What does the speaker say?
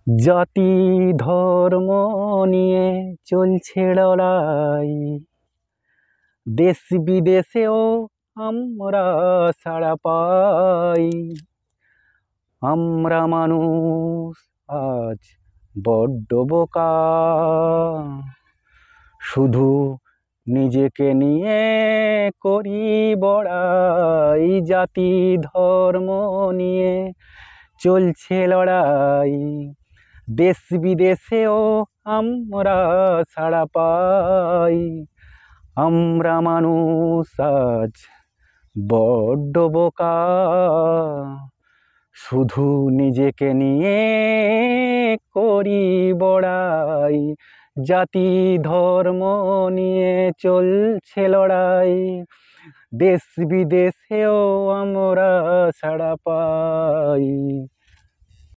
জাতি ধর্ম নিয়ে চলছে লড়াই, দেশ বিদেশেও আমরা সাড়া পাই। আমরা মানুষ আজ বড্ড বোকা, শুধু নিজেকে নিয়ে করি বড়াই। জাতি ধর্ম নিয়ে চলছে লড়াই, দেশ বিদেশেও আমরা সাড়া পাই। আমরা মানুষ আজ বড্ড বোকা, শুধু নিজেকে নিয়ে করি বড়াই। জাতি ধর্ম নিয়ে চলছে লড়াই, দেশ বিদেশেও আমরা সাড়া পাই।